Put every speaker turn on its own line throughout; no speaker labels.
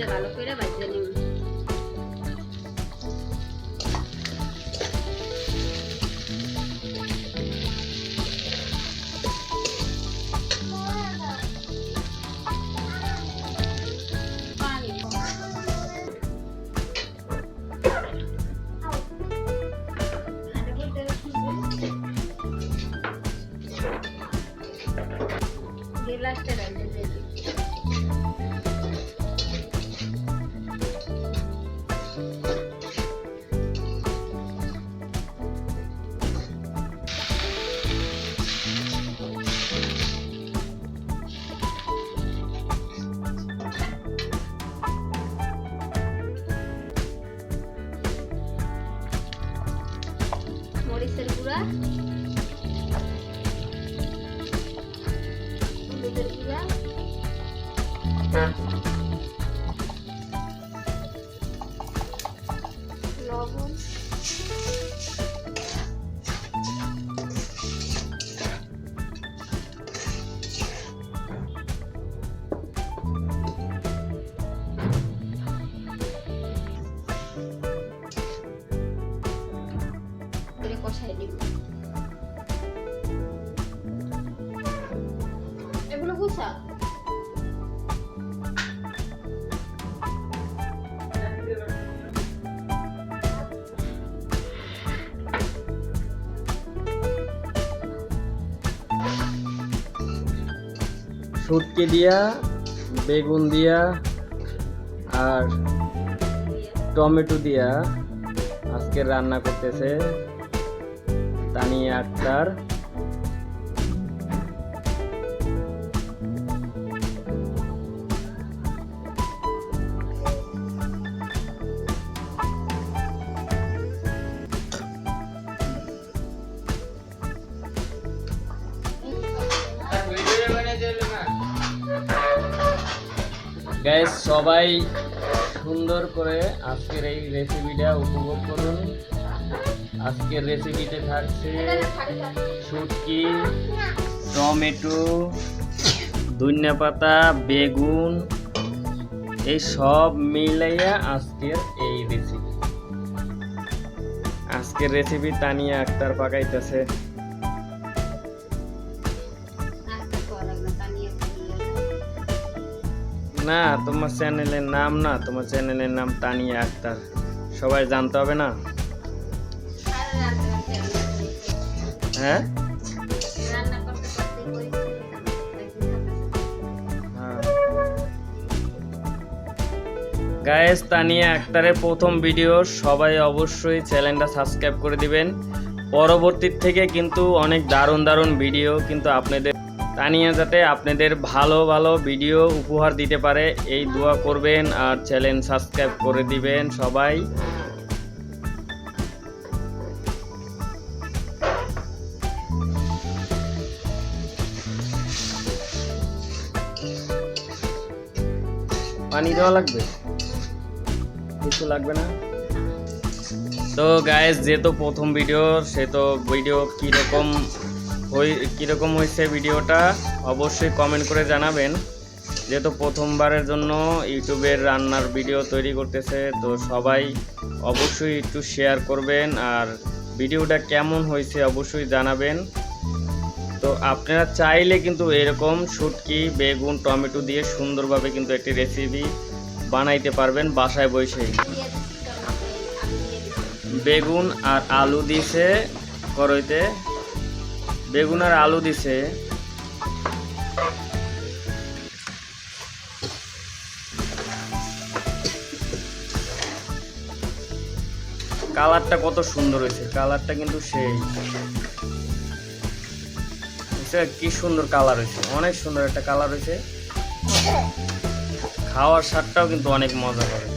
মরিচটা ভালো করে ভাজতে নিব। গ্লাসটা রাখতে দিই। মরিচের গুঁড়া, হলুদের গুঁড়া, লবণ, করে কষাই দিব। এগুলো গুছা
শুটকি দিয়া, বেগুন দিয়া আর টমেটো দিয়া আজকে রান্না করতেছে তানিয়া আক্তার। গাইস, সবাই সুন্দর করে আজকের এই রেসিপিটা উপভোগ করুন। আজকের রেসিপিতে থাকছে শুটকি, টমেটো, ধনিয়া পাতা, বেগুন, এই সব মিলাইয়া আজকের এই রেসিপি। আজকের রেসিপি তানিয়া আক্তার পাকাইতেছে। না, তোমার চ্যানেলের নাম না, তোমার চ্যানেলের নাম তানিয়া আক্তার, সবাই জানতে হবে না? হ্যাঁ, গাইস, তানিয়া আক্তারের প্রথম ভিডিও, সবাই অবশ্যই চ্যানেলটা সাবস্ক্রাইব করে দিবেন। পরবর্তী থেকে কিন্তু অনেক দারুণ দারুণ ভিডিও কিন্তু আপনাদের তানিয়া যাতে আপনাদের ভালো ভালো ভিডিও উপহার দিতে পারে এই দোয়া করবেন আর চ্যানেল সাবস্ক্রাইব করে দিবেন সবাই। পানি দেওয়া লাগবে? কিছু লাগবে না তো গাইস, যেহেতু প্রথম ভিডিও, সে তো ভিডিও কীরকম হয়েছে ভিডিওটা অবশ্যই কমেন্ট করে জানাবেন। যেহেতু প্রথমবারের জন্য ইউটিউবের রান্নার ভিডিও তৈরি করতেছে, তো সবাই অবশ্যই একটু শেয়ার করবেন আর ভিডিওটা কেমন হয়েছে অবশ্যই জানাবেন। তো আপনারা চাইলে কিন্তু এরকম শুটকি, বেগুন, টমেটো দিয়ে সুন্দরভাবে কিন্তু একটি রেসিপি বানাইতে পারবেন বাসায় বসে। বেগুন আর আলু দিছে কড়াইতে, বেগুন আর আলু দিছে। কালারটা কত সুন্দর হয়েছে, কালারটা কিন্তু সেই কি সুন্দর কালার হয়েছে, অনেক সুন্দর একটা কালার হয়েছে। খাওয়ার স্বাদটাও কিন্তু অনেক মজা করে।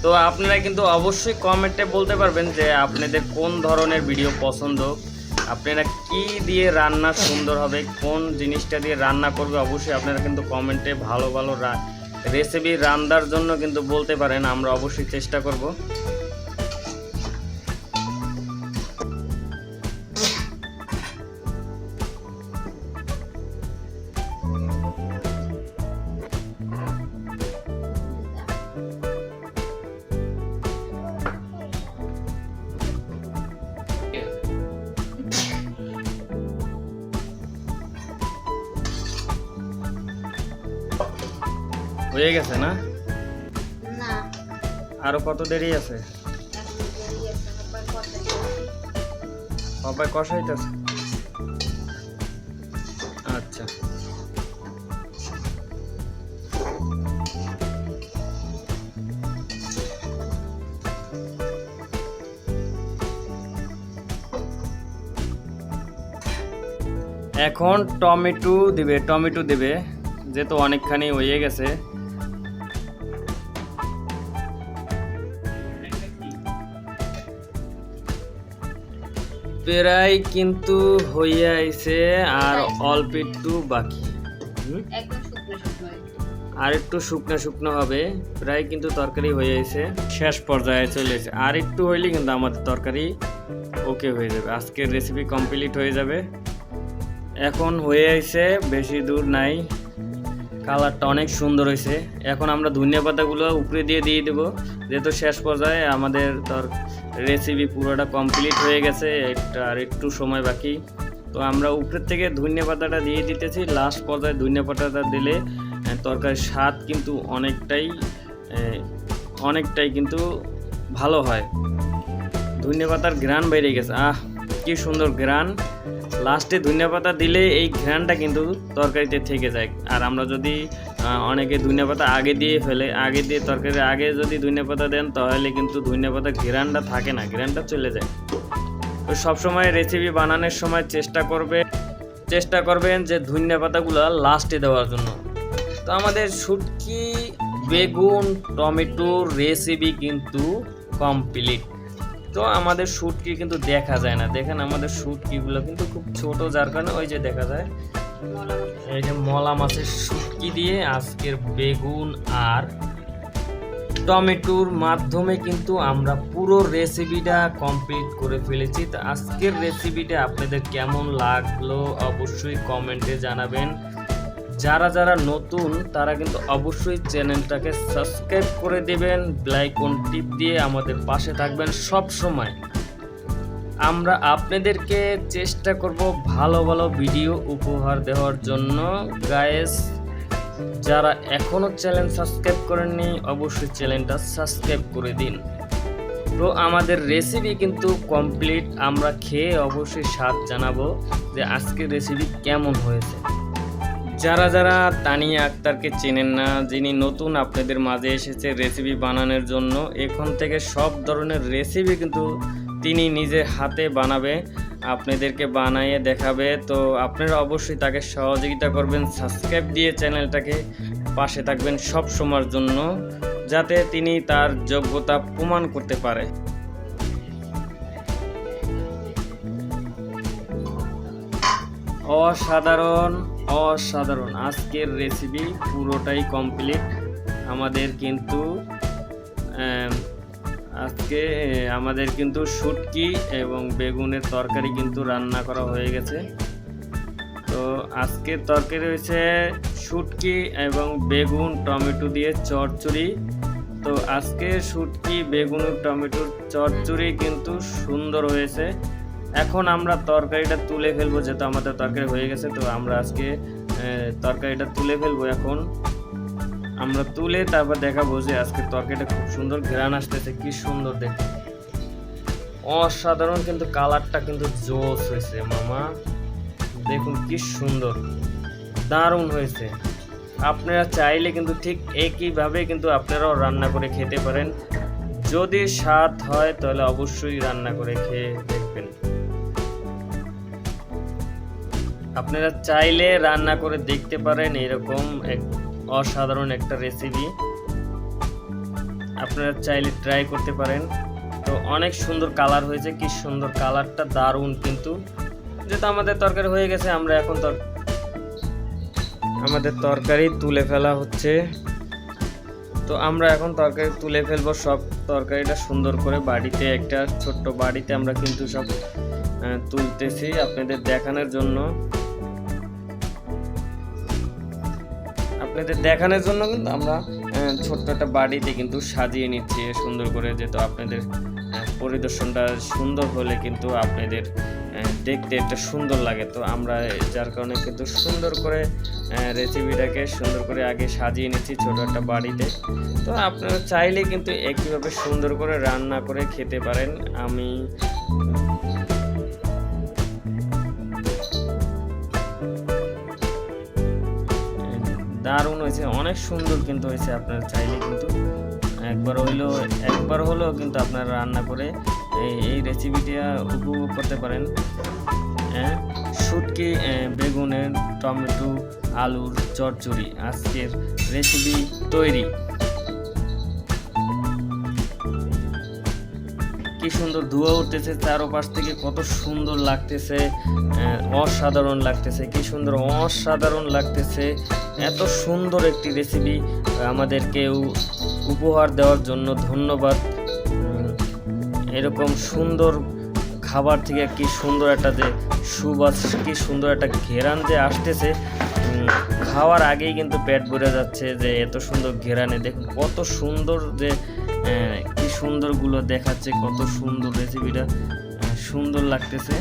তো আপনারা কিন্তু অবশ্যই কমেন্টে বলতে পারবেন যে আপনাদের কোন ধরনের ভিডিও পছন্দ, আপনারা কি দিয়ে রান্না সুন্দর হবে, কোন জিনিসটা দিয়ে রান্না করবে। অবশ্যই আপনারা কিন্তু কমেন্টে ভালো ভালো রেসিপি রান্নার জন্য কিন্তু বলতে পারেন, আমরা অবশ্যই চেষ্টা করব। হয়ে গেছে না?
না,
আরো কত দেরি আছে?
এখন দেরি আছে, আবার কষাইতে।
সবাই কষাইতেছে। আচ্ছা, এখন টমেটো দিবে যেহেতু অনেকখানি হয়ে গেছে। প্রায় কিন্তু হয়ে আইছে, আর অল্প একটু বাকি।
একদম শুকনো শুকনো
আর একটু শুকনো শুকনো হবে, প্রায় কিন্তু তরকারি হয়ে আইছে, শেষ পর্যায়ে চলে এসেছে। আর একটু হইলে কিন্তু আমাদের তরকারি ওকে হয়ে যাবে, আজকের রেসিপি কমপ্লিট হয়ে যাবে। এখন হয়ে আইছে, বেশি দূর নাই, কালারটা অনেক সুন্দর হয়েছে। এখন আমরা ধনিয়া পাতাগুলো উপরে দিয়ে দেবো, যেহেতু শেষ পর্যায়ে আমাদের রেসিপি পুরোটা কমপ্লিট হয়ে গেছে, আর একটু সময় বাকি। তো আমরা উপরের থেকে ধনিয়া পাতাটা দিয়ে দিতেছি। লাস্ট পর্যায়ে ধনিয়া পাতাটা দিলে তরকারির স্বাদ কিন্তু অনেকটাই কিন্তু ভালো হয়। ধনিয়া পাতার ঘ্রাণ বেরিয়ে গেছে, কি সুন্দর ঘ্রাণ। লাস্টে ধনিয়া পাতা দিলে এই ঘ্রাণটা কিন্তু তরকারিতে থেকে যায়। আর আমরা যদি অনেকে ধনিয়া পাতা আগে দিয়ে তরকারির আগে যদি ধনিয়া পাতা দেন, তাহলে কিন্তু ধনিয়া পাতার ঘ্রাণটা থাকে না, ঘ্রাণটা চলে যায়। তো সবসময় রেসিপি বানানোর সময় চেষ্টা করবেন যে ধনিয়া পাতাগুলো লাস্টে দেওয়ার জন্য। তো আমাদের শুটকি বেগুন টমেটোর রেসিপি কিন্তু কমপ্লিট। তো আমাদের শুটকি কিন্তু দেখা যায় না, দেখেন আমাদের শুটকিগুলো কিন্তু খুব ছোট, যার কারণে ওই যে দেখা যায় এই যে মলা মাছের শুটকি দিয়ে আজকের বেগুন আর টমেটোর মাধ্যমে কিন্তু আমরা পুরো রেসিপিটা কমপ্লিট করে ফেলেছি। তো আজকের রেসিপিটা আপনাদের কেমন লাগলো অবশ্যই কমেন্টে জানাবেন। যারা নতুন তারা কিন্তু অবশ্যই চ্যানেলটাকে সাবস্ক্রাইব করে দেবেন, বেল আইকন টিপ দিয়ে আমাদের পাশে থাকবেন সব সময়। আমরা আপনাদেরকে চেষ্টা করব ভালো ভালো ভিডিও উপহার দেওয়ার জন্য। গাইস, যারা এখনো চ্যানেল সাবস্ক্রাইব করেননি অবশ্যই চ্যানেলটা সাবস্ক্রাইব করে দিন। তো আমাদের রেসিপি কিন্তু কমপ্লিট, আমরা খেয়ে অবশ্যই স্বাদ জানাবো যে আজকের রেসিপি কেমন হয়েছে। যারা তানিয়া আক্তারকে চেনেন না, যিনি নতুন আপনাদের মাঝে এসেছে রেসিপি বানানোর জন্য, এখন থেকে সব ধরনের রেসিপি কিন্তু তিনি নিজের হাতে বানাবে, আপনাদেরকে বানিয়ে দেখাবে। তো আপনারা অবশ্যই তাকে সহযোগিতা করবেন, সাবস্ক্রাইব দিয়ে চ্যানেলটাকে পাশে থাকবেন সব সময়ের জন্য, যাতে তিনি তার যোগ্যতা প্রমাণ করতে পারে। অসাধারণ আজকের রেসিপি পুরোটাই কমপ্লিট। আমাদের কিন্তু শুটকি এবং বেগুনের তরকারি কিন্তু রান্না করা হয়ে গেছে। তো আজকের তরকারি হয়েছে শুটকি এবং বেগুন টমেটো দিয়ে চচ্চড়ি। তো আজকে শুটকি বেগুন টমেটোর চচ্চড়ি কিন্তু সুন্দর হয়েছে। এখন আমরা তরকারিটা তুলে ফেলবো, যেহেতু আমাদের তরকারি হয়ে গেছে। তো আমরা আজকে তরকারিটা তুলে ফেলবো। এখন আমরা তুলে তারপর দেখাবো যে আজকে তরকারিটা খুব সুন্দর ঘ্রাণ আসতেছে, কি সুন্দর দেখুন, অসাধারণ। কিন্তু কালারটা কিন্তু জোস হয়েছে মামা, দেখুন কি সুন্দর, দারুণ হয়েছে। আপনারা চাইলে কিন্তু ঠিক একইভাবে কিন্তু আপনারাও রান্না করে খেতে পারেন। যদি স্বাদ হয় তাহলে অবশ্যই রান্না করে খেয়ে দেখবেন। আপনারা চাইলে রান্না করে দেখতে পারেন, এরকম অসাধারণ একটা রেসিপি আপনারা চাইলে ট্রাই করতে পারেন। তো অনেক সুন্দর কালার হয়েছে, কি সুন্দর কালারটা, দারুণ। কিন্তু যেহেতু আমাদের তরকারি হয়ে গেছে, আমরা এখন আমাদের তরকারি তুলে ফেলা হচ্ছে। তো আমরা এখন তরকারি তুলে ফেলবো, সব তরকারিটা সুন্দর করে বাড়িতে, একটা ছোট্ট বাড়িতে আমরা কিন্তু সব তুলতেছি আপনাদের দেখানোর জন্য। কিন্তু আমরা ছোট্ট একটা বাড়িতে কিন্তু সাজিয়ে নিচ্ছি সুন্দর করে, যেহেতু আপনাদের পরিদর্শনটা সুন্দর হলে কিন্তু আপনাদের দেখতে একটা সুন্দর লাগে। তো আমরা যার কারণে কিন্তু সুন্দর করে রেসিপিটাকে সুন্দর করে আগে সাজিয়ে নিচ্ছি ছোটো একটা বাড়িতে। তো আপনারা চাইলে কিন্তু একইভাবে সুন্দর করে রান্না করে খেতে পারেন। আমি দারুণ হয়েছে, অনেক সুন্দর কিন্তু হয়েছে। আপনারা চাইলে কিন্তু একবার হলেও কিন্তু আপনারা রান্না করে এই রেসিপিটা উপভোগ করতে পারেন। শুটকি, বেগুনের, টমেটো, আলুর চচ্চড়ি আজকের রেসিপি তৈরি। কি সুন্দর ধোঁয়া উঠতেছে চারপাশ থেকে, কত সুন্দর লাগতেছে, অসাধারণ লাগতেছে, কি সুন্দর অসাধারণ লাগতেছে। এত সুন্দর একটি রেসিপি আমাদেরকে উপহার দেওয়ার জন্য ধন্যবাদ। এরকম সুন্দর খাবার থেকে কি সুন্দর একটা যে সুবাস, কি সুন্দর একটা ঘেরান যে আসতেছে, খাওয়ার আগেই কিন্তু পেট ভরে যাচ্ছে যে এত সুন্দর ঘেরানে। দেখুন কত সুন্দর যে কি সুন্দরগুলো দেখাচ্ছে, কত সুন্দর রেসিপিটা সুন্দর লাগতেছে।